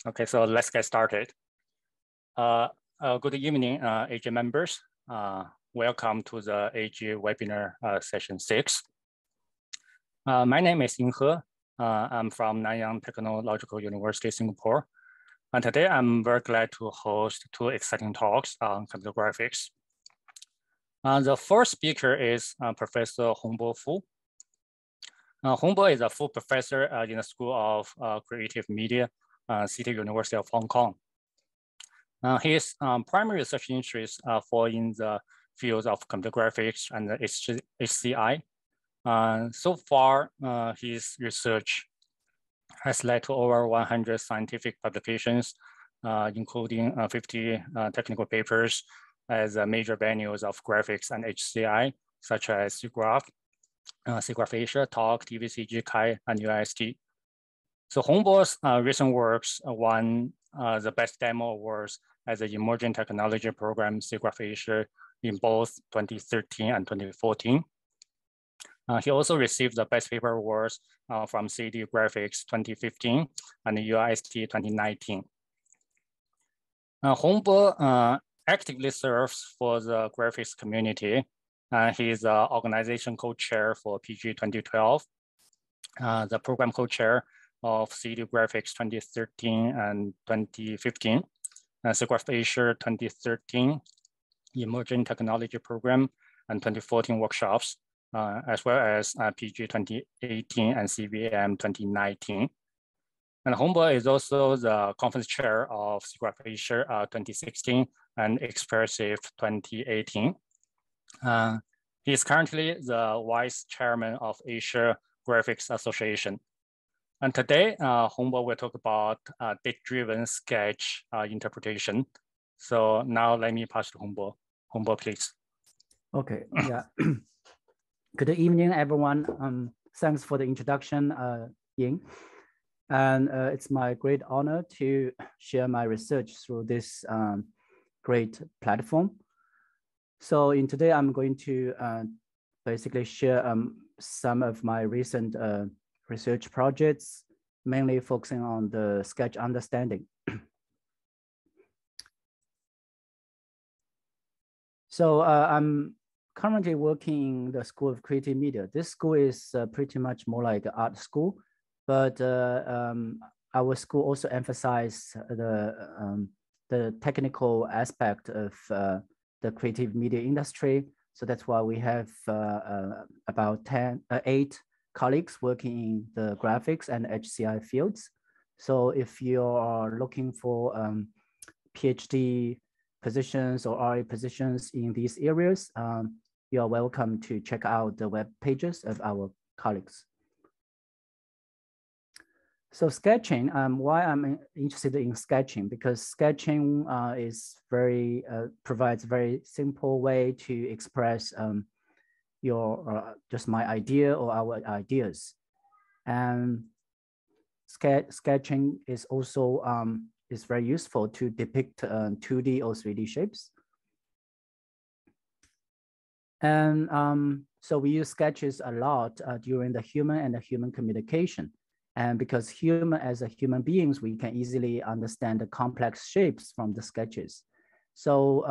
Okay, so let's get started. Good evening, AG members. Welcome to the AG webinar session 6. My name is Ying He. I'm from Nanyang Technological University, Singapore. And today I'm very glad to host 2 exciting talks on computer graphics. The first speaker is Professor Hongbo Fu. Hongbo is a full professor in the School of Creative Media, City University of Hong Kong. His primary research interests fall in the fields of computer graphics and HCI. So far, his research has led to over 100 scientific publications, including 50 technical papers as major venues of graphics and HCI, such as SIGGRAPH, SIGGRAPH Asia, TALK, TVCG, Kai, and UIST. So Hongbo's recent works won the Best Demo Awards as an Emerging Technology Program, SIGGRAPH Asia, in both 2013 and 2014. He also received the Best Paper Awards from CD Graphics 2015 and UIST 2019. Hongbo actively serves for the graphics community. He is the organization co-chair for PG 2012, the program co-chair of CD Graphics 2013 and 2015, SIGGRAPH Asia 2013, Emerging Technology Program, and 2014 workshops, as well as PG 2018 and CVM 2019. And Hongbo is also the conference chair of SIGGRAPH Asia 2016 and Expressive 2018. He is currently the vice chairman of Asia Graphics Association. And today, Hongbo will talk about date-driven sketch interpretation. So now let me pass to Hongbo. Hongbo, please. Okay, yeah. Good evening, everyone. Thanks for the introduction, Ying. And it's my great honor to share my research through this great platform. So today, I'm going to basically share some of my recent research projects, mainly focusing on the sketch understanding. So I'm currently working in the School of Creative Media. This school is pretty much more like an art school, but our school also emphasizes the technical aspect of the creative media industry. So that's why we have about 8 colleagues working in the graphics and HCI fields. So if you are looking for PhD positions or RA positions in these areas, you are welcome to check out the web pages of our colleagues. So sketching, why I'm interested in sketching, because sketching provides very simple way to express just my idea or our ideas. And sketching is also is very useful to depict 2D or 3D shapes. And so we use sketches a lot during the human communication. And because as human beings, we can easily understand the complex shapes from the sketches. So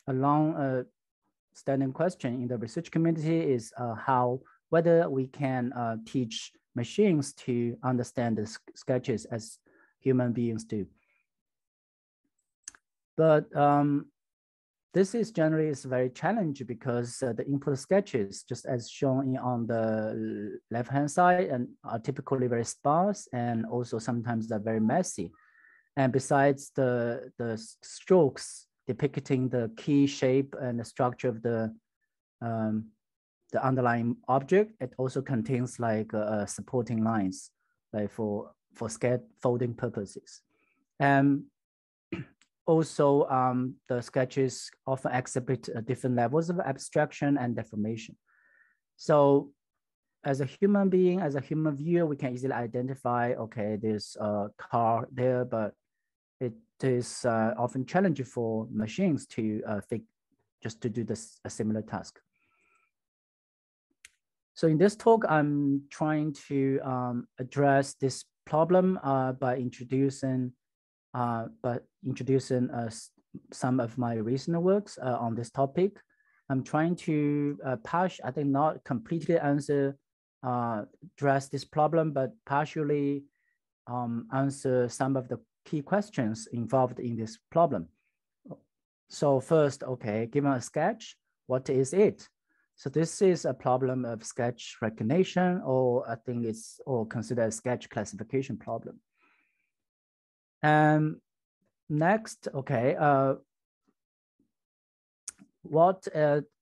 a long standing question in the research community is whether we can teach machines to understand the sketches as human beings do. But this is generally very challenging because the input sketches, just as shown on the left-hand side, and are typically very sparse, and also sometimes they're very messy. And besides the strokes depicting the key shape and the structure of the underlying object, it also contains like supporting lines, like for scaffolding purposes. And also, the sketches often exhibit different levels of abstraction and deformation. So as a human being, as a human viewer, we can easily identify, okay, there's a car there, but it is often challenging for machines to just to do a similar task. So in this talk, I'm trying to address this problem by introducing but introducing some of my recent works on this topic. I'm trying to I think not completely address this problem, but partially answer some of the key questions involved in this problem. So first, okay, given a sketch, what is it? So this is a problem of sketch recognition, or I think it's considered a sketch classification problem. And next, okay,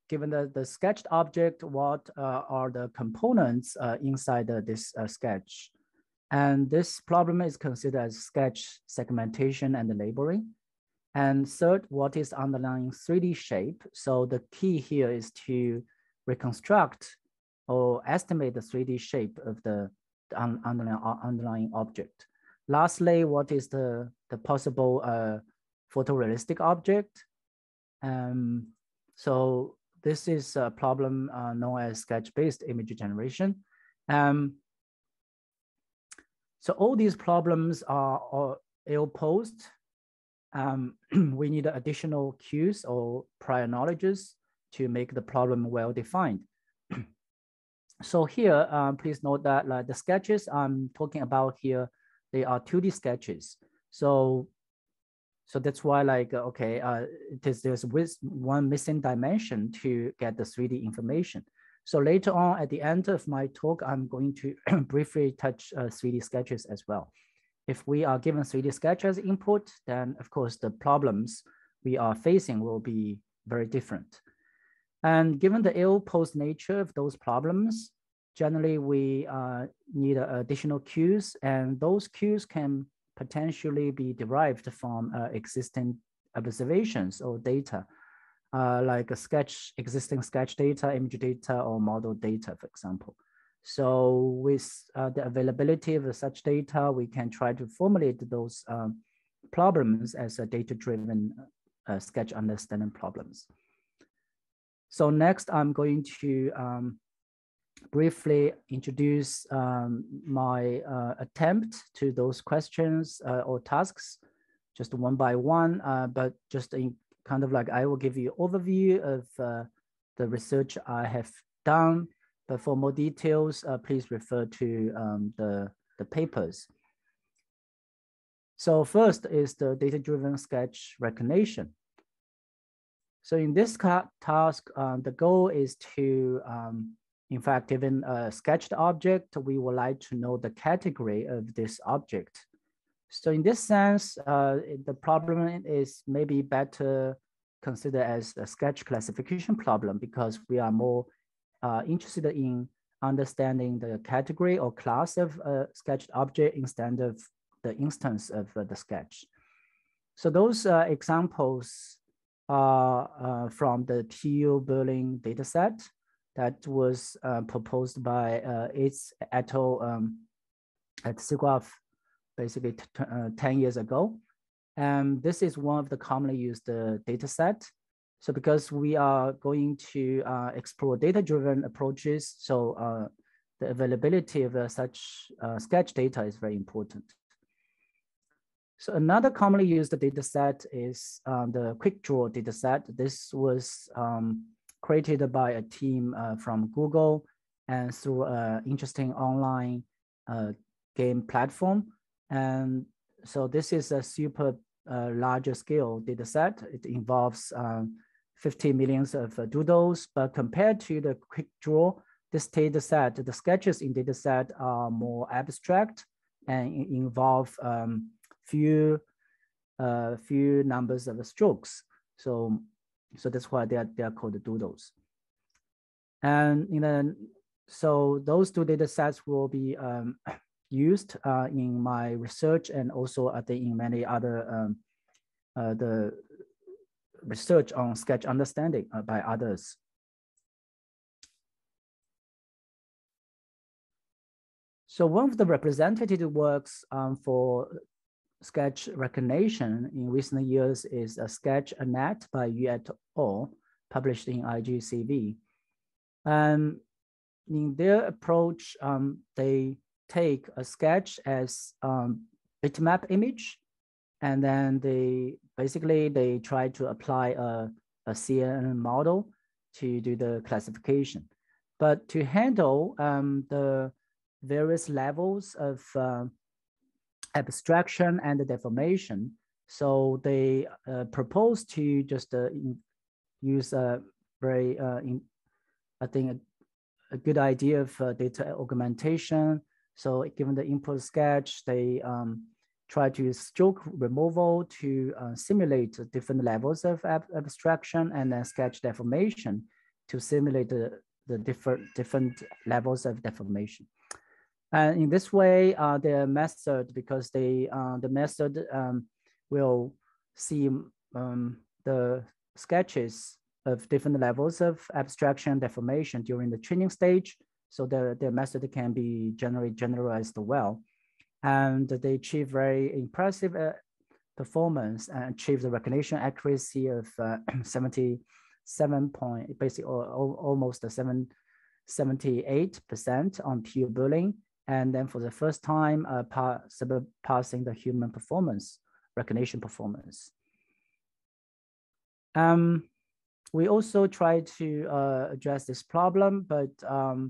given the sketched object, what are the components inside this sketch? And this problem is considered as sketch segmentation and labeling. And third, what is underlying 3D shape? So the key here is to reconstruct or estimate the 3D shape of the underlying object. Lastly, what is the possible photorealistic object? So this is a problem known as sketch-based image generation. So all these problems are ill-posed. We need additional cues or prior knowledges to make the problem well-defined. So here, please note that the sketches I'm talking about here, they are 2D sketches. So that's why there's one missing dimension to get the 3D information. So later on at the end of my talk, I'm going to briefly touch 3D sketches as well. If we are given 3D sketch as input, then of course the problems we are facing will be very different. And given the ill-posed nature of those problems, generally we need additional cues, and those cues can potentially be derived from existing observations or data, like existing sketch data, image data, or model data, for example. So with the availability of such data, we can try to formulate those problems as a data-driven sketch understanding problems. So next, I'm going to briefly introduce my attempt to those questions or tasks, just one by one, but just in kind of like I will give you an overview of the research I have done. But for more details, please refer to the papers. So first is the data-driven sketch recognition. So in this task, the goal is to, in fact, given a sketched object, we would like to know the category of this object. So in this sense, the problem is maybe better considered as a sketch classification problem, because we are more interested in understanding the category or class of a sketched object instead of the instance of the sketch. So those examples are from the TU Berlin dataset that was proposed by its et al. At SIGGRAPH basically 10 years ago. And this is one of the commonly used dataset. So because we are going to explore data-driven approaches, so the availability of such sketch data is very important. So another commonly used dataset is the quick draw dataset. This was created by a team from Google and through an interesting online game platform. And so this is a super larger scale dataset. It involves 50 million of doodles, but compared to the quick draw, this dataset, the sketches in dataset are more abstract and involve few numbers of strokes. So that's why they are called doodles. And so those two datasets will be used in my research, and also I think in many other the research on sketch understanding by others. So one of the representative works for sketch recognition in recent years is a Sketch-A-Net by Yu et al., published in IGCV. And in their approach, they take a sketch as bitmap image, And then they try to apply a CNN model to do the classification. But to handle the various levels of abstraction and deformation, so they propose to just use a very, I think, a good idea of data augmentation. So given the input sketch, they try to use stroke removal to simulate different levels of abstraction, and then sketch deformation to simulate the different levels of deformation. And in this way, their method, because the method will see the sketches of different levels of abstraction deformation during the training stage. So their method can be generalized well. And they achieve very impressive performance and achieve the recognition accuracy of 77 point, basically almost 78% on pure Boolean. And then for the first time, surpassing the human performance, recognition performance. We also try to address this problem, but our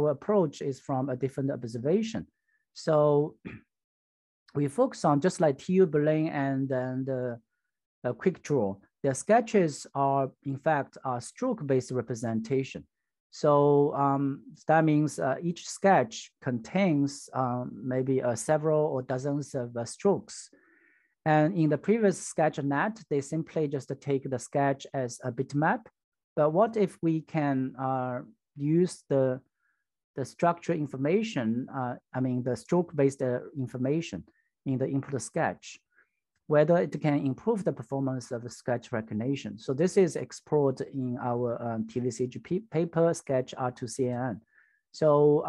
approach is from a different observation. So we focus on just like TU Berlin and then the quick draw. The sketches are in fact a stroke-based representation. So that means each sketch contains maybe several or dozens of strokes. And in the previous SketchNet, they simply just take the sketch as a bitmap. But what if we can use the structure information, the stroke-based information in the input sketch, whether it can improve the performance of the sketch recognition. So this is explored in our TVCG paper, Sketch R2CNN. So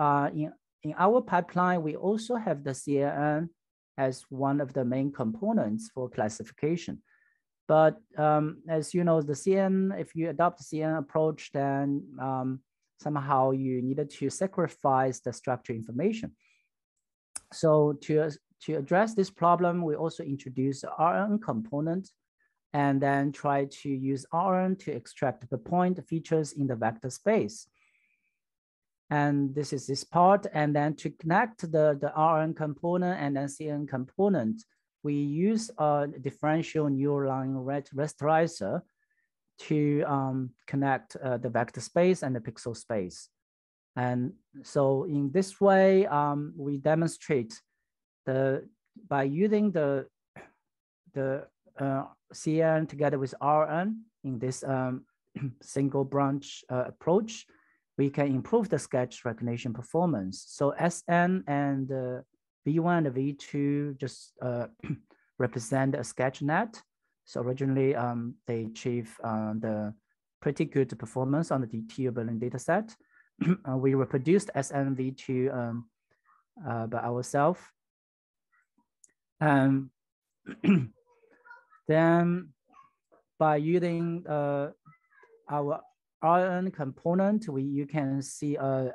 in our pipeline, we also have the CNN as one of the main components for classification. But as you know, the CNN, if you adopt the CNN approach, then somehow you needed to sacrifice the structure information. So to address this problem, we also introduce the RN component and then try to use RN to extract the point features in the vector space. And this is this part. And then to connect the RN component and then CNN component, we use a differential neural line rasterizer to connect the vector space and the pixel space. And so in this way, we demonstrate by using the CN together with RN in this single branch approach, we can improve the sketch recognition performance. So SN and V1 and V2 just represent a sketch net. So originally they achieve the pretty good performance on the TU Berlin dataset. We reproduced SN V2 by ourselves. Then by using our RN component, you can see a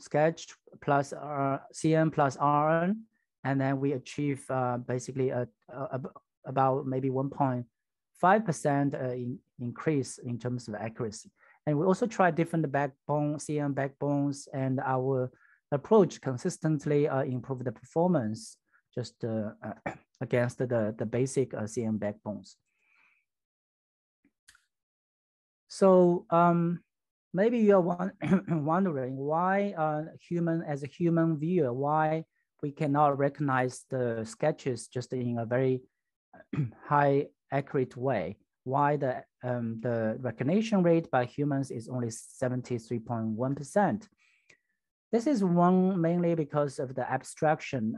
sketch plus CN plus RN, and then we achieve basically about maybe 1.5% increase in terms of accuracy. And we also try different backbone, CN backbones, and our approach consistently improve the performance just against the basic CN backbones. So maybe you're wondering why as a human viewer, why we cannot recognize the sketches just in a very high accurate way. Why the recognition rate by humans is only 73.1%. This is mainly because of the abstraction,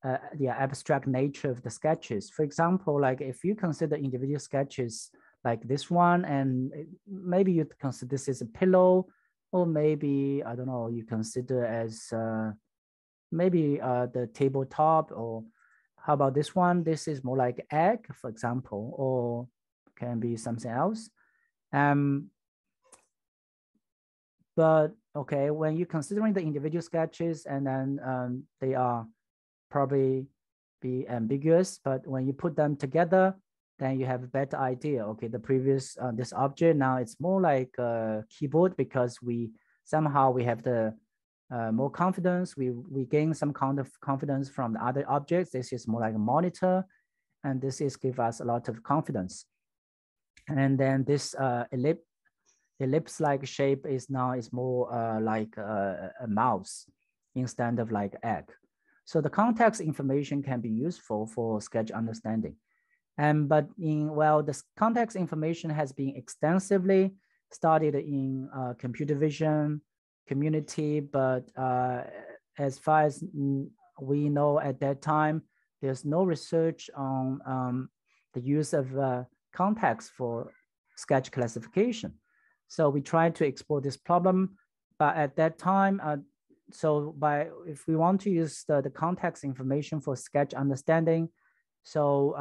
the abstract nature of the sketches. For example, like if you consider individual sketches like this one, and maybe you consider this as a pillow, or maybe, I don't know, you consider as maybe the tabletop, or how about this one? This is more like egg, for example, or can be something else. But okay, when you're considering the individual sketches and then they are probably be ambiguous, but when you put them together, then you have a better idea. Okay, the previous, this object, now it's more like a keyboard because we have the more confidence. We gain some kind of confidence from the other objects. This is more like a monitor, and this is give us a lot of confidence. And then this ellipse-like shape is more like a mouse instead of like egg. So the context information can be useful for sketch understanding. But this context information has been extensively studied in computer vision community, but as far as we know at that time, there's no research on the use of context for sketch classification. So we tried to explore this problem, but at that time, if we want to use the context information for sketch understanding, so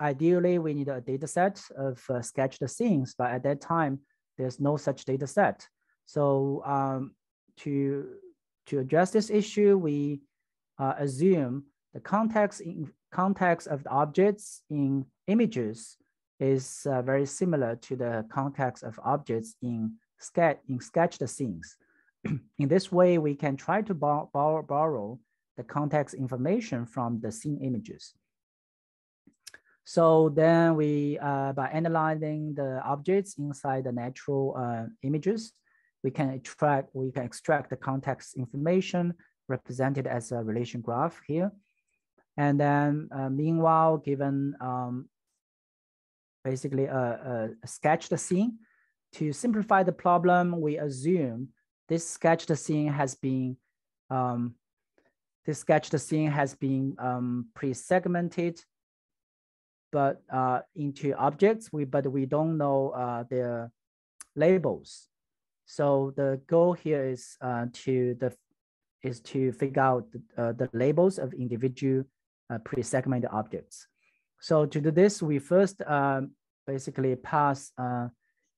ideally we need a data set of sketched scenes, but at that time, there's no such data set. So to address this issue, we assume the context of the objects in images is very similar to the context of objects in sketched scenes. In this way, we can try to borrow the context information from the scene images. So then we, by analyzing the objects inside the natural images, we can extract the context information represented as a relation graph here. And then meanwhile, given basically a sketched scene, to simplify the problem, we assume this sketched scene has been pre-segmented, but into objects, but we don't know their labels. So the goal here is to figure out the labels of individual pre-segmented objects. So to do this, we first basically pass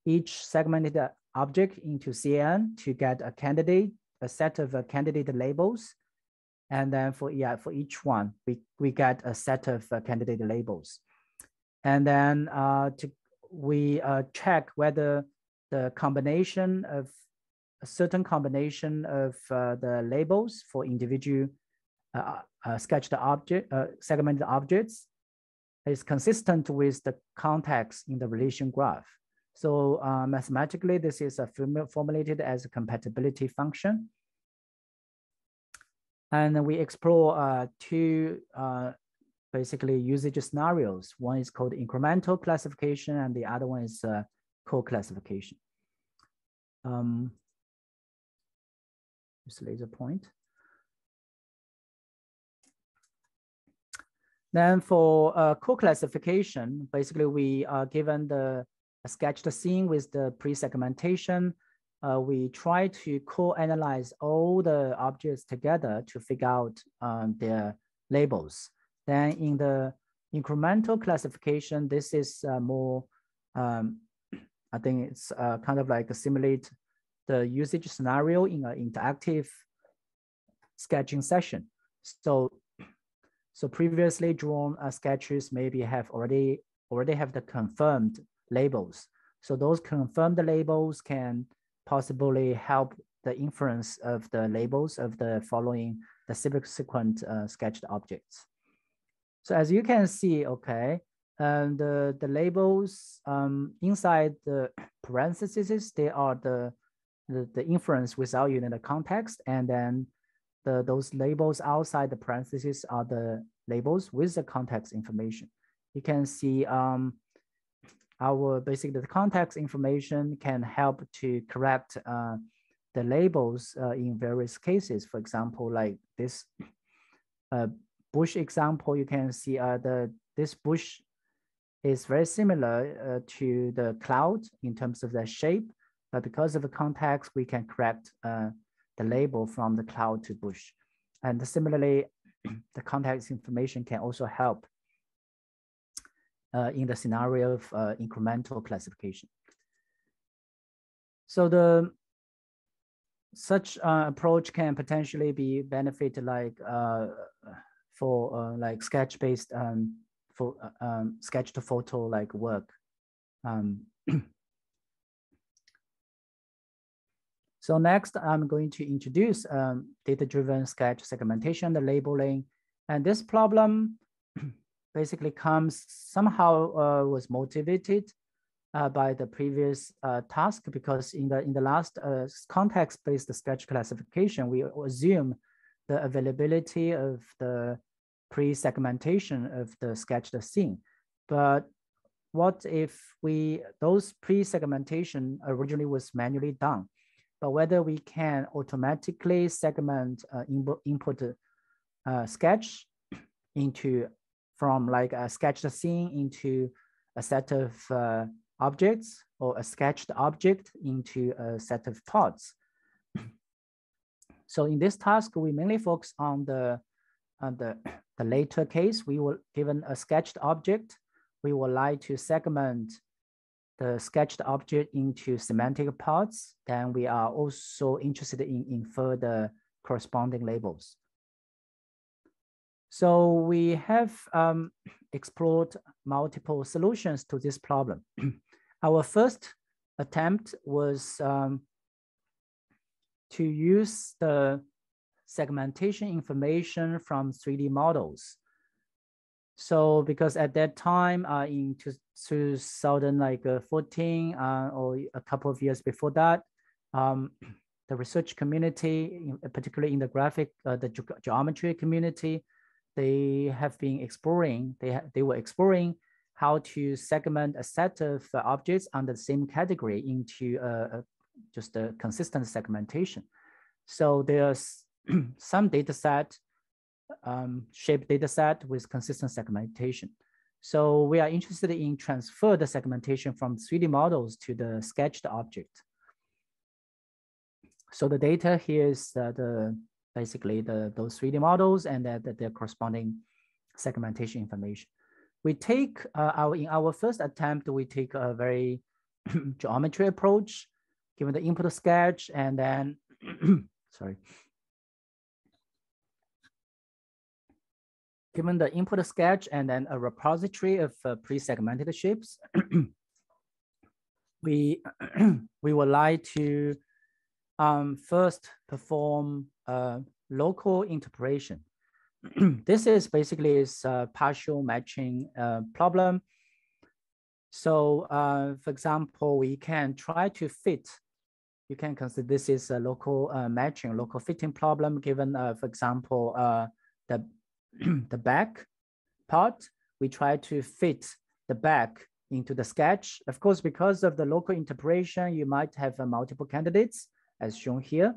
each segmented object into CAN to get a set of candidate labels. And then for each one, we get a set of candidate labels. And then we check whether the combination of a certain combination of the labels for individual sketched object, segmented objects is consistent with the context in the relation graph. So mathematically, this is formulated as a compatibility function. And we explore two basically usage scenarios. One is called incremental classification, and the other one is co-classification. Just laser point. Then for co-classification, basically we are given the sketched scene with the pre-segmentation. We try to co-analyze all the objects together to figure out their labels. Then in the incremental classification, this is more, I think it's kind of like simulate the usage scenario in an interactive sketching session. So previously drawn sketches maybe already have the confirmed labels. So those confirmed labels can possibly help the inference of the labels of the subsequent sketched objects. So as you can see, okay, the labels inside the parentheses, they are the inference without using the context, and then those labels outside the parentheses are the labels with the context information. You can see basically the context information can help to correct the labels in various cases. For example, like this bush example, you can see this bush is very similar to the cloud in terms of the shape, but because of the context, we can correct the label from the cloud to bush. And similarly, the context information can also help in the scenario of incremental classification. So such approach can potentially be benefit like for like sketch-based for sketch to photo like work. So next, I'm going to introduce data-driven sketch segmentation, the labeling. And this problem basically comes somehow was motivated by the previous task, because in the last context-based sketch classification, we assume the availability of the pre-segmentation of the sketched scene. But what if those pre-segmentation originally was manually done? But whether we can automatically segment input sketch from like a sketched scene into a set of objects, or a sketched object into a set of parts. So in this task, we mainly focus on the later case. We were given a sketched object. We would like to segment the sketched object into semantic parts. Then we are also interested in infer the corresponding labels. So we have explored multiple solutions to this problem. Our first attempt was to use the segmentation information from 3D models. So because at that time in 2014 or a couple of years before that, the research community, particularly in the the geometry community, they have been exploring, they were exploring how to segment a set of objects under the same category into just a consistent segmentation. So there's some data set, shape data set with consistent segmentation. So we are interested in transfer the segmentation from 3D models to the sketched object. So the data here is basically those 3D models and their corresponding segmentation information. We take in our first attempt, we take a very geometry approach, given the input sketch, and then sorry. Given the input sketch and then a repository of pre-segmented shapes, we would like to first perform local interpolation. This is basically a partial matching problem. So for example, we can try to fit, you can consider this is a local matching, local fitting problem given, for example, the back part. We try to fit the back into the sketch. Of course, because of the local interpolation, you might have multiple candidates as shown here.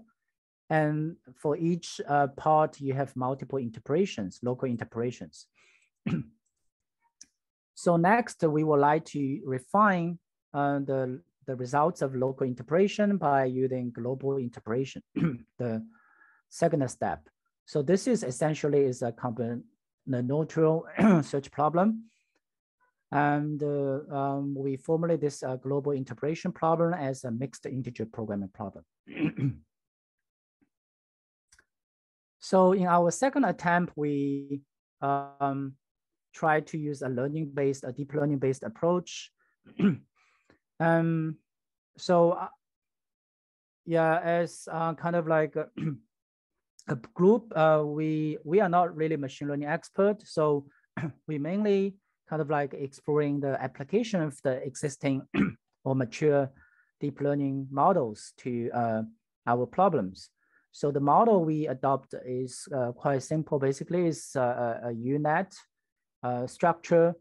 And for each part, you have multiple interpolations, local interpolations. So next, we would like to refine the results of local interpolation by using global interpolation, the second step. So this is essentially a combinatorial search problem. And we formulate this global interpolation problem as a mixed integer programming problem. So in our second attempt, we try to use a deep learning-based approach. Yeah, as kind of like a group, we are not really machine learning expert. So we mainly kind of like exploring the application of the existing or mature deep learning models to our problems. So the model we adopt is quite simple. Basically, it's a UNet structure,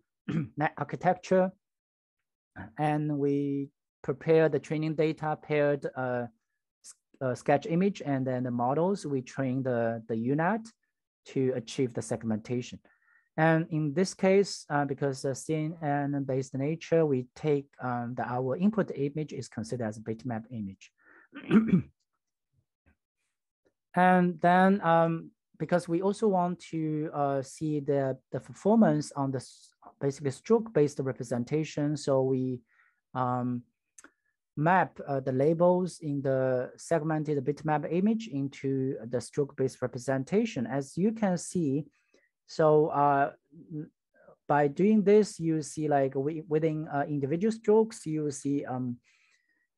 net architecture, and we prepare the training data paired sketch image, and then the models, we train the UNet to achieve the segmentation. And in this case, because the scene-based nature, we take our input image is considered as a bitmap image. And then because we also want to see the performance on the basically stroke-based representation, so we map the labels in the segmented bitmap image into the stroke-based representation. As you can see, So by doing this, you see like within individual strokes, you see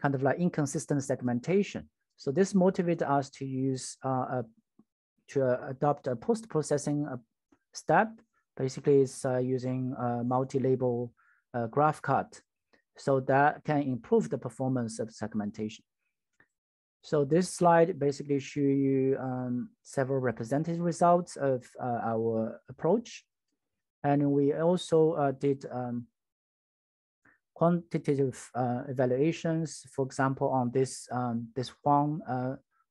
kind of like inconsistent segmentation. So this motivated us to use to adopt a post-processing step. Basically, it's using multi-label graph cut, so that can improve the performance of segmentation. So this slide basically show you several representative results of our approach. And we also did quantitative evaluations, for example, on this Huang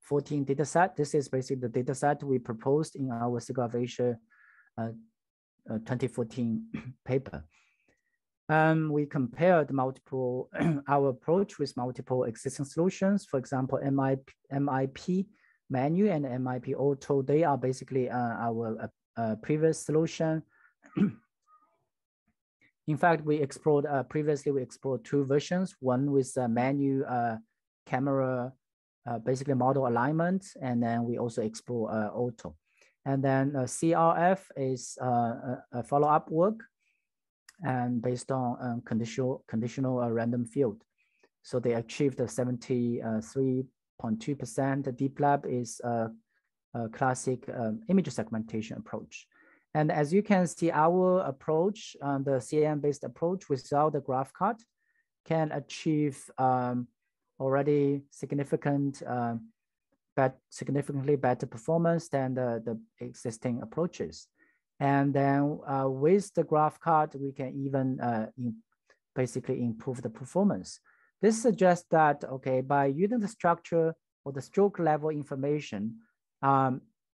14 dataset. This is basically the dataset we proposed in our Signal of Asia 2014 paper. We compared multiple our approach with multiple existing solutions. For example, MIP Menu and MIP Auto. They are basically our previous solution. In fact, we explored previously. We explored two versions. One with Menu camera, basically model alignment, and then we also explore Auto. And then CRF is a follow-up work, and based on conditional random field. So they achieved a 73.2%. Deep Lab is a classic image segmentation approach. And as you can see, our approach, the CAM-based approach without the graph cut, can achieve already significantly better performance than the existing approaches. And then with the graph cut, we can even basically improve the performance. This suggests that, okay, by using the structure or the stroke level information,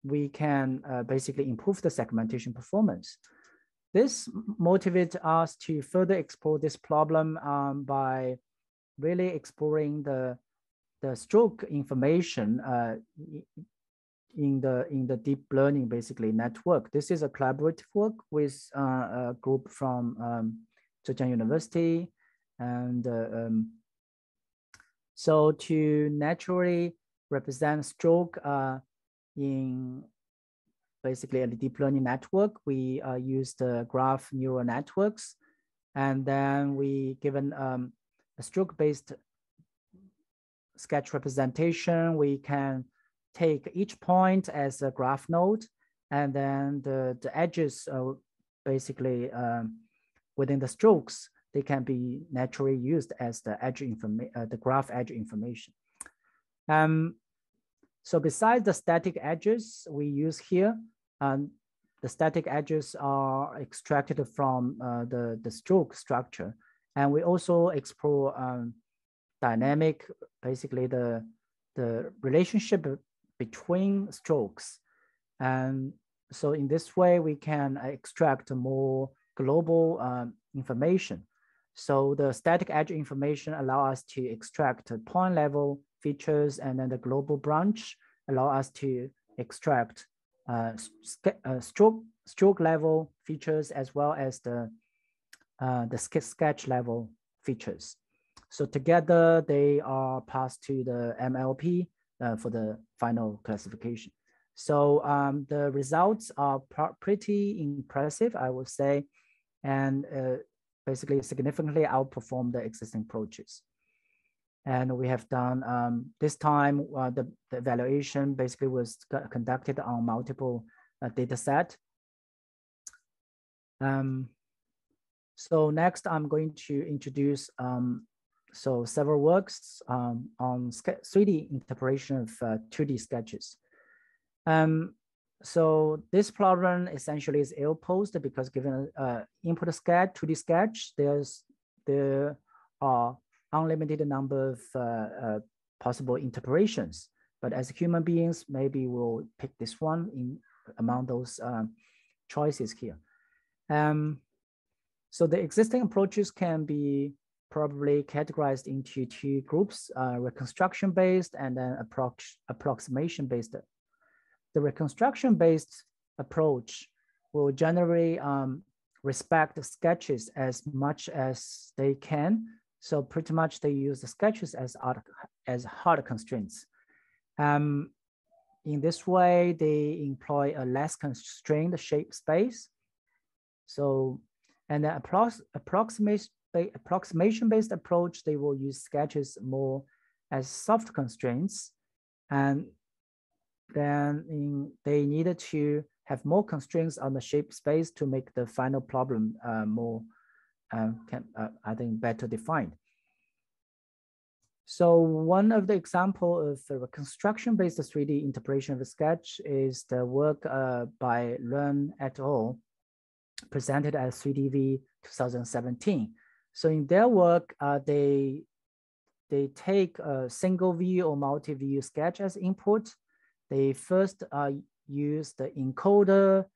we can basically improve the segmentation performance. This motivates us to further explore this problem by really exploring the stroke information in the deep learning basically network. This is a collaborative work with a group from Zhejiang University, and so to naturally represent stroke in basically a deep learning network, we used graph neural networks, and then we given a stroke-based sketch representation. We can take each point as a graph node, and then the edges basically within the strokes, they can be naturally used as the edge the graph edge information. So besides the static edges we use here, the static edges are extracted from the stroke structure. And we also explore dynamic, basically the relationship between strokes. And so in this way, we can extract more global information. So the static edge information allow us to extract point level features, and then the global branch allow us to extract stroke level features, as well as the sketch level features. So together they are passed to the MLP for the final classification. So the results are pretty impressive, I would say, and basically significantly outperform the existing approaches. And we have done, this time, the evaluation basically was conducted on multiple data set. So next I'm going to introduce several works on 3D interpretation of 2D sketches. So this problem essentially is ill-posed because given input sketch, 2D sketch, there are unlimited number of possible interpretations. But as human beings, maybe we'll pick this one among those choices here. So the existing approaches can be probably categorized into two groups, reconstruction-based and then approximation-based. The reconstruction-based approach will generally respect the sketches as much as they can. So pretty much they use the sketches as hard constraints. in this way, they employ a less constrained shape space. So, and then approximation-based approach, they will use sketches more as soft constraints. And then they needed to have more constraints on the shape space to make the final problem more, I think, better defined. So one of the example of the reconstruction-based 3D interpretation of a sketch is the work by Ren et al. Presented at 3DV 2017. So in their work, they take a single view or multi-view sketch as input. They first use the encoder,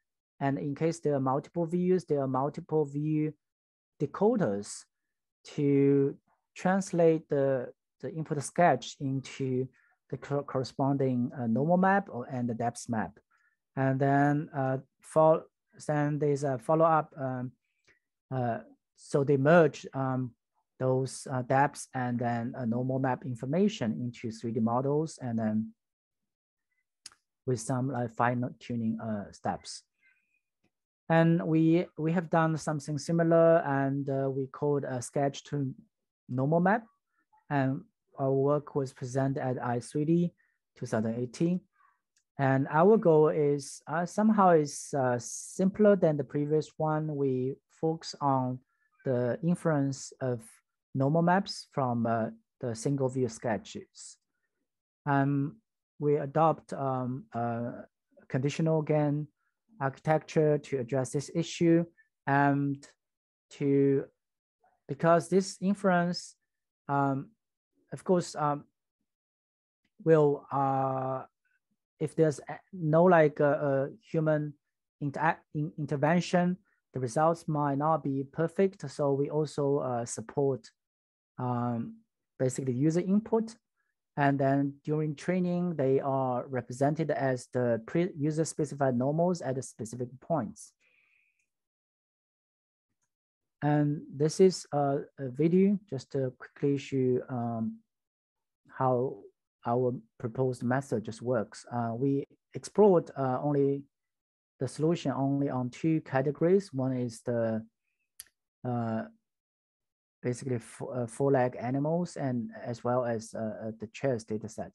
and in case there are multiple views, there are multiple view decoders to translate the input sketch into the corresponding normal map and the depth map. And then there's a follow-up. So they merge those depths and then a normal map information into 3D models, and then with some fine tuning steps. And we have done something similar, and we called a sketch to normal map. And our work was presented at i3D 2018. And our goal is somehow is simpler than the previous one. We focus on the inference of normal maps from the single view sketches. We adopt conditional GAN architecture to address this issue, and because this inference, of course, will if there's no human intervention, the results might not be perfect. So we also support basically user input. And then during training, they are represented as the user specified normals at the specific points. And this is a video just to quickly show how our proposed method just works. We explored only the solution only on two categories. One is the basically four-leg animals, and as well as the chairs data set.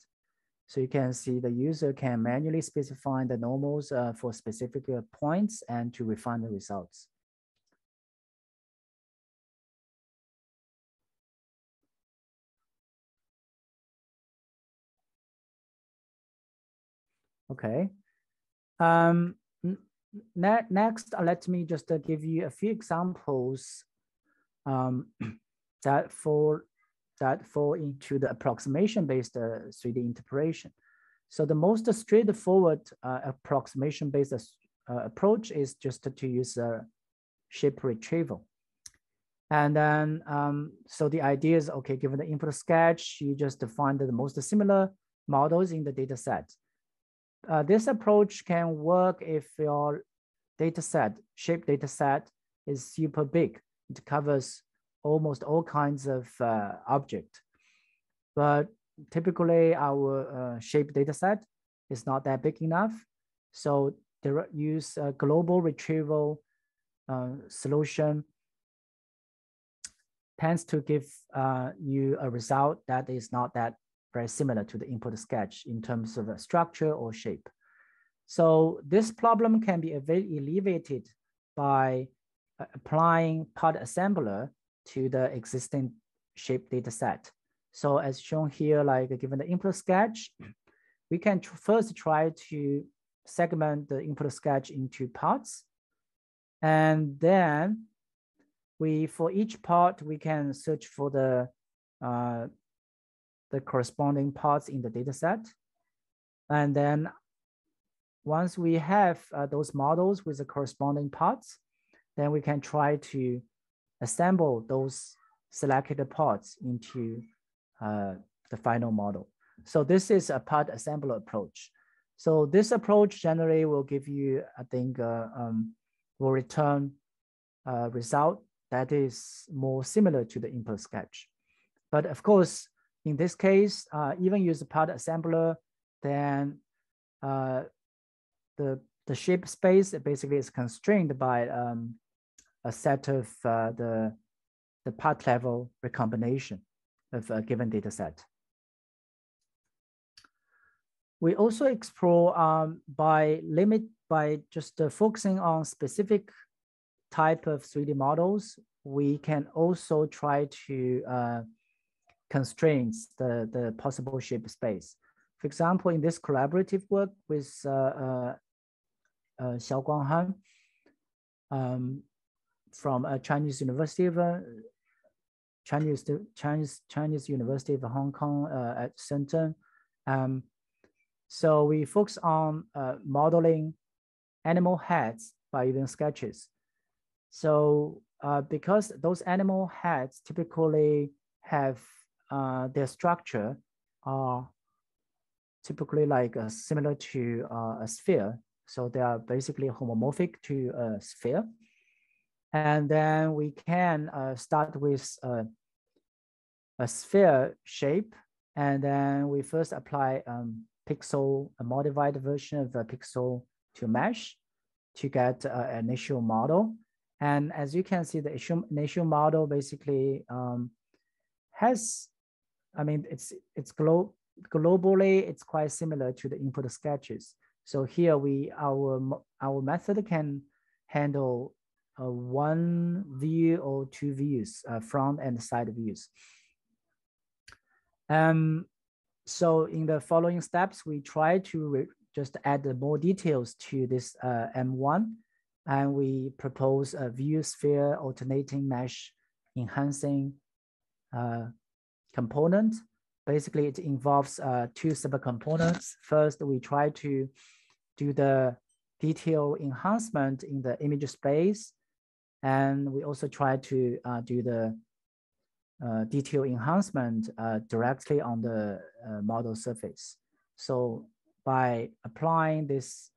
So you can see the user can manually specify the normals for specific points and to refine the results. Okay. Next, let me just give you a few examples that fall into the approximation-based 3D interpretation. So the most straightforward approximation-based approach is just to use shape retrieval. And then, so the idea is, okay, given the input sketch, you just find the most similar models in the data set. This approach can work if your data set, shape data set, is super big. It covers almost all kinds of objects. But typically our shape data set is not that big enough. So they use a global retrieval solution tends to give you a result that is not that very similar to the input sketch in terms of a structure or shape. So this problem can be alleviated by applying part assembler to the existing shape data set. So as shown here, like given the input sketch, we can first try to segment the input sketch into parts. And then for each part, we can search for the corresponding parts in the data set. And then once we have those models with the corresponding parts, then we can try to assemble those selected parts into the final model. So this is a part assembler approach. So this approach generally will give you, I think, will return a result that is more similar to the input sketch. But of course, in this case, even use the part assembler, then the shape space basically is constrained by a set of the part level recombination of a given data set. We also explore by just focusing on specific type of 3D models, we can also try to constrain the possible shape space. For example, in this collaborative work with Xiao Guanghan from a Chinese University of Chinese University of Hong Kong at Shenzhen. So we focus on modeling animal heads by using sketches. So because those animal heads typically have their structure are typically like similar to a sphere. So they are basically homomorphic to a sphere. And then we can start with a sphere shape. And then we first apply a modified version of the pixel to mesh to get an initial model. And as you can see, the initial model basically has, I mean, it's globally, it's quite similar to the input sketches. So here our method can handle one view or two views, front and side views. So in the following steps, we try to just add more details to this M1, and we propose a view sphere alternating mesh enhancing component. Basically, it involves two subcomponents. First, we try to do the detail enhancement in the image space, and we also try to do the detail enhancement directly on the model surface. So by applying this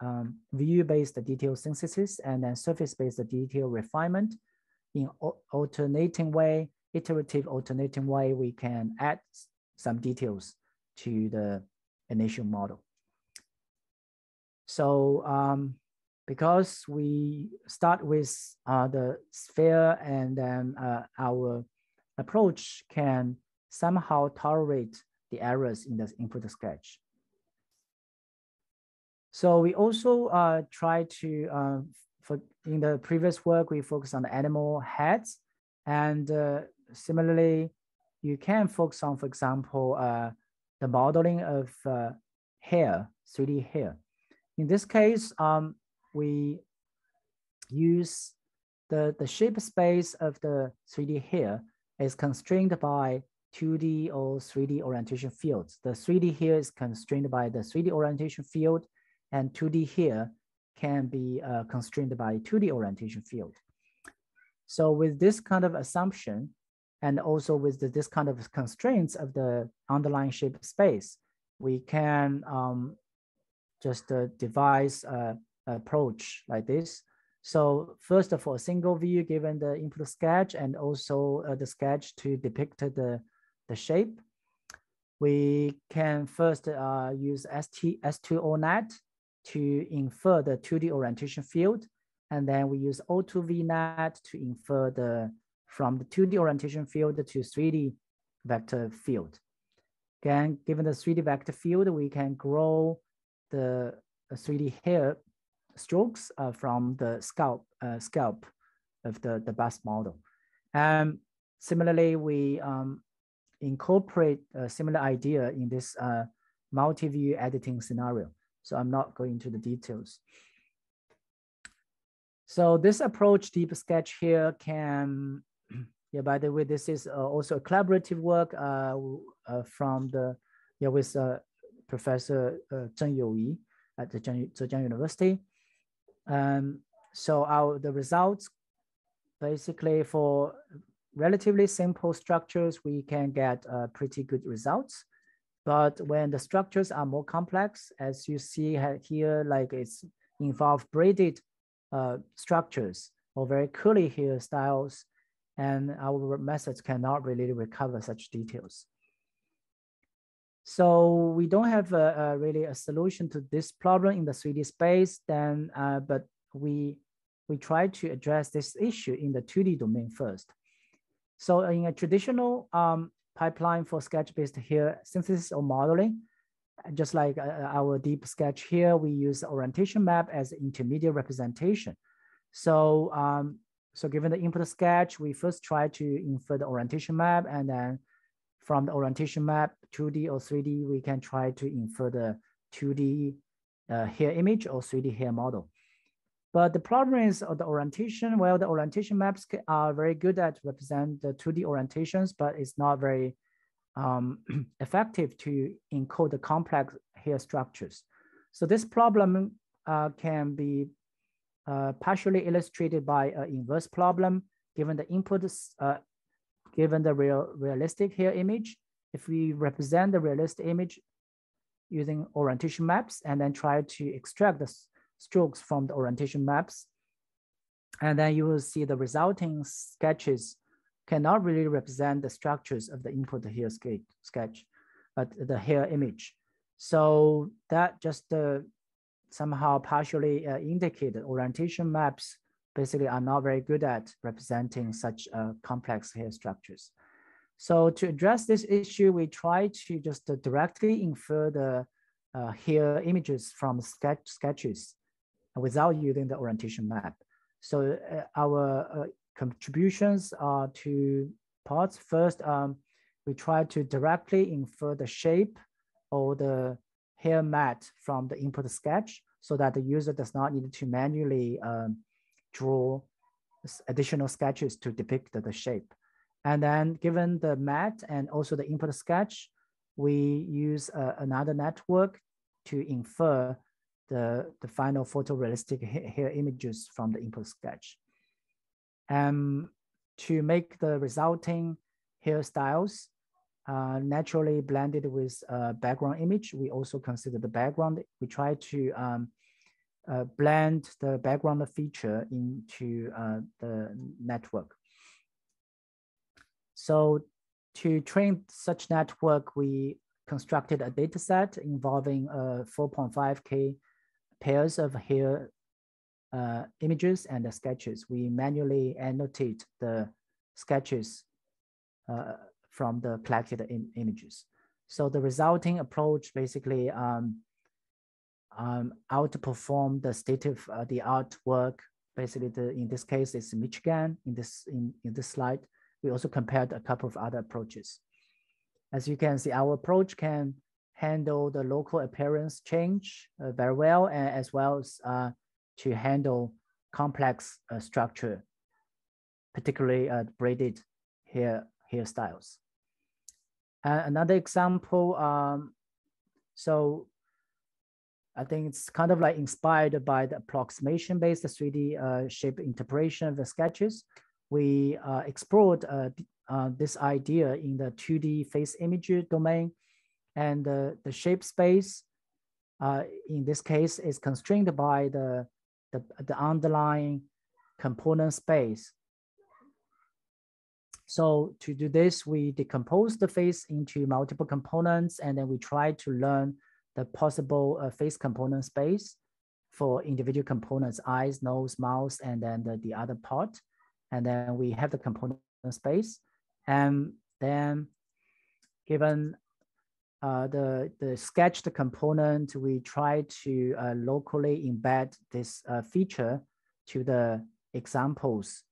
view-based detail synthesis and then surface-based detail refinement in alternating way, iterative alternating way, we can add some details to the initial model. So because we start with the sphere and then our approach can somehow tolerate the errors in the input sketch. So we also try to, in the previous work, we focused on the animal heads. And similarly, you can focus on, for example, the modeling of hair, 3D hair. In this case, we use the shape space of the 3D hair is constrained by 2D or 3D orientation fields. The 3D here is constrained by the 3D orientation field, and 2D here can be constrained by 2D orientation field. So with this kind of assumption, and also with this kind of constraints of the underlying shape space, we can just devise an approach like this. So first for a single view given the input sketch and also the sketch to depict the shape, we can first use S2ONet to infer the 2D orientation field. And then we use O2VNet to infer from the 2D orientation field to 3D vector field. Again, given the 3D vector field, we can grow the 3D hair strokes from the scalp of the bust model. Similarly, we incorporate a similar idea in this multi-view editing scenario. So I'm not going into the details. So this approach, deep sketch here can, yeah, by the way, this is also a collaborative work from with Professor Zheng Youyi at the Zhejiang University. So the results, basically for relatively simple structures, we can get pretty good results. But when the structures are more complex, as you see here, like it's involve braided structures or very curly hair styles, and our methods cannot really recover such details. So we don't have really a solution to this problem in the 3D space, then, but we try to address this issue in the 2D domain first. So in a traditional pipeline for sketch-based hair synthesis or modeling, just like our deep sketch here, we use the orientation map as intermediate representation. So, so given the input sketch, we first try to infer the orientation map, and then from the orientation map, 2D or 3D, we can try to infer the 2D hair image or 3D hair model. But the problem is the orientation. Well, the orientation maps are very good at represent the 2D orientations, but it's not very effective to encode the complex hair structures. So this problem can be partially illustrated by an inverse problem. Given the inputs, given the realistic hair image, if we represent the realistic image using orientation maps and then try to extract the strokes from the orientation maps, and then you will see the resulting sketches cannot really represent the structures of the input hair sketch, but the hair image. So that just somehow partially indicated orientation maps basically are not very good at representing such complex hair structures. So to address this issue, we try to just directly infer the hair images from sketches without using the orientation map. So our contributions are two parts. First, we try to directly infer the shape or the hair mat from the input sketch so that the user does not need to manually draw additional sketches to depict the shape. And then given the mat and also the input sketch, we use another network to infer the final photorealistic hair images from the input sketch. To make the resulting hairstyles naturally blended with background image, we also consider the background. We try to blend the background feature into the network. So to train such network, we constructed a data set involving 4.5K pairs of hair images and the sketches. We manually annotate the sketches from the collected images. So the resulting approach basically outperform the state-of-the-art work. Basically, in this case, it's Michigan. In this slide, we also compared a couple of other approaches. As you can see, our approach can handle the local appearance change very well, as well as to handle complex structure, particularly braided hairstyles. Another example, so I think it's kind of like inspired by the approximation-based 3D shape interpretation of the sketches. We explored this idea in the 2D face image domain, and the shape space in this case is constrained by the underlying component space. So to do this, we decompose the face into multiple components, and then we try to learn the possible face component space for individual components, eyes, nose, mouth, and then the other part. And then we have the component space. And then given the sketched component, we try to locally embed this feature to the examples,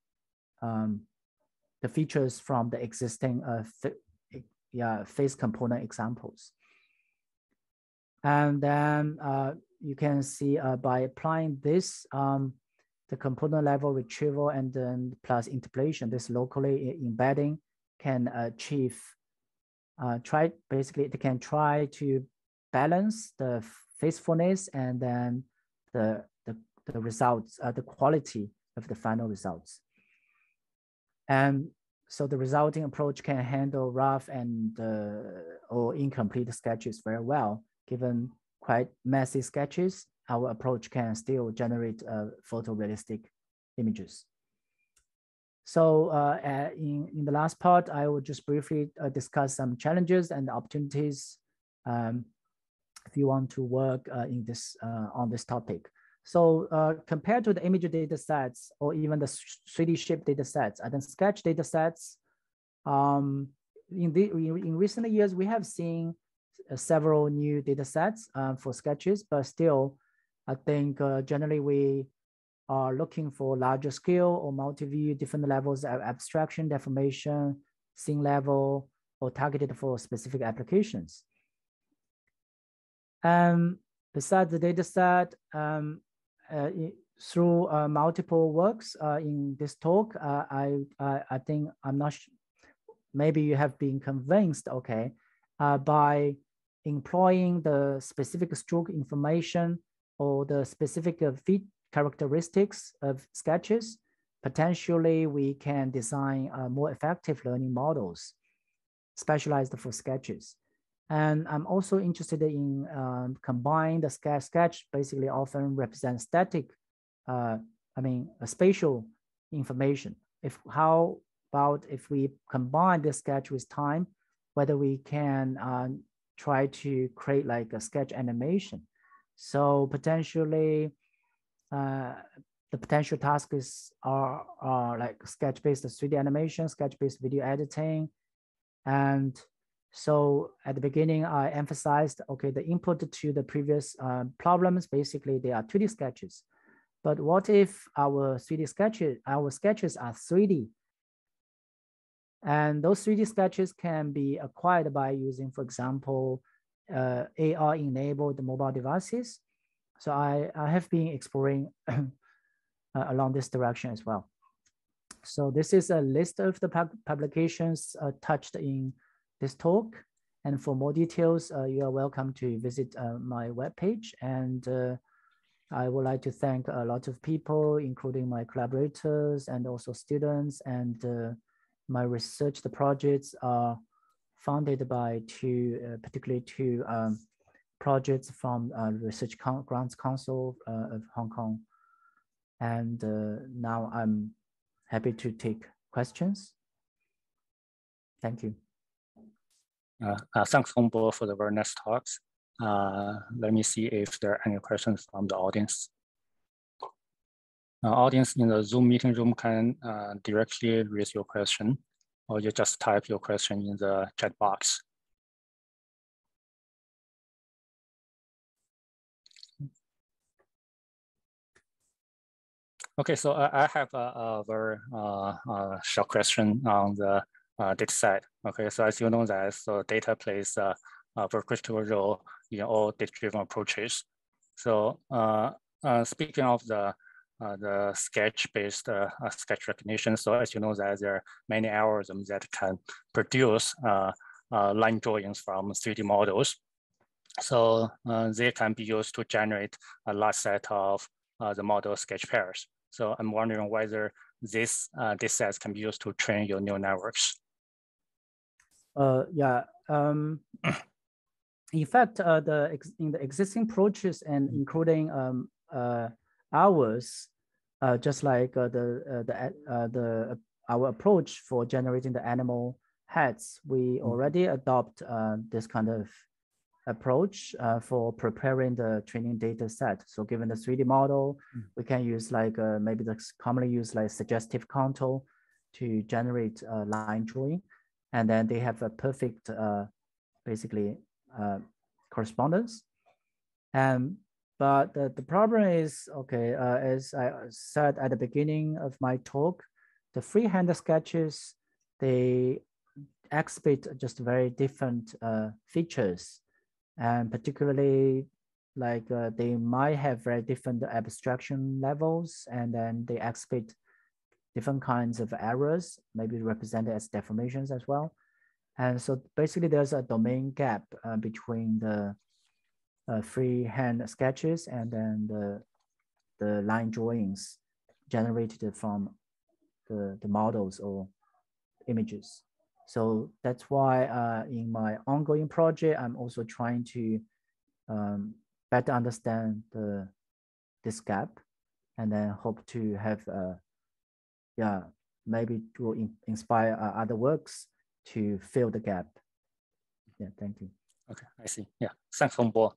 the features from the existing face component examples. And then you can see by applying this, the component level retrieval and then plus interpolation, this locally embedding can achieve, basically it can try to balance the faithfulness and then the results, the quality of the final results. And so the resulting approach can handle rough and or incomplete sketches very well. Given quite messy sketches, our approach can still generate photorealistic images. So in the last part, I will just briefly discuss some challenges and opportunities if you want to work in this on this topic. So compared to the image data sets or even the 3D shape data sets, I think sketch data sets, in recent years, we have seen several new data sets for sketches, but still, I think generally we are looking for larger scale or multi-view, different levels of abstraction, deformation, scene level, or targeted for specific applications. Besides the data set, through multiple works in this talk, I think I'm not sure, maybe you have been convinced, okay, by employing the specific stroke information or the specific characteristics of sketches, potentially we can design more effective learning models specialized for sketches. And I'm also interested in combining the sketch basically often represents static, a spatial information. How about if we combine the sketch with time, whether we can try to create like a sketch animation. So potentially, the potential tasks are like sketch-based 3D animation, sketch-based video editing. And so at the beginning, I emphasized, okay, the input to the previous problems, basically they are 2D sketches. But what if our sketches are 3D? And those 3D sketches can be acquired by using, for example, AR-enabled mobile devices. So I have been exploring along this direction as well. So this is a list of the publications touched in this talk. And for more details, you are welcome to visit my webpage. And I would like to thank a lot of people, including my collaborators and also students. And my research, the projects are funded by particularly two projects from Research Grants Council of Hong Kong. And now I'm happy to take questions. Thank you. Thanks, Hongbo, for the very nice talks. Let me see if there are any questions from the audience. Audience in the Zoom meeting room can directly raise your question, or you just type your question in the chat box. Okay, so I have a very short question on the data set. Okay, so as you know that, so data plays a very critical role in all data-driven approaches. So speaking of the sketch-based sketch recognition, so as you know that there are many algorithms that can produce line drawings from 3D models. So they can be used to generate a large set of the model sketch pairs. So I'm wondering whether these sets can be used to train your neural networks. Yeah. In fact, in the existing approaches and including ours, just like our approach for generating the animal heads, we already adopt this kind of approach for preparing the training data set. So given the 3D model, we can use like maybe the commonly used like suggestive contour to generate line drawing. And then they have a perfect basically correspondence. But the problem is, okay, as I said at the beginning of my talk, the freehand sketches, they exhibit just very different features. And particularly like they might have very different abstraction levels, and then they exhibit different kinds of errors, maybe represented as deformations as well. And so basically there's a domain gap between the freehand sketches and then the line drawings generated from the models or images. So that's why in my ongoing project, I'm also trying to better understand this gap, and then hope to have, maybe to inspire other works to fill the gap. Yeah, thank you. Okay, I see. Yeah, thanks, Hongbo.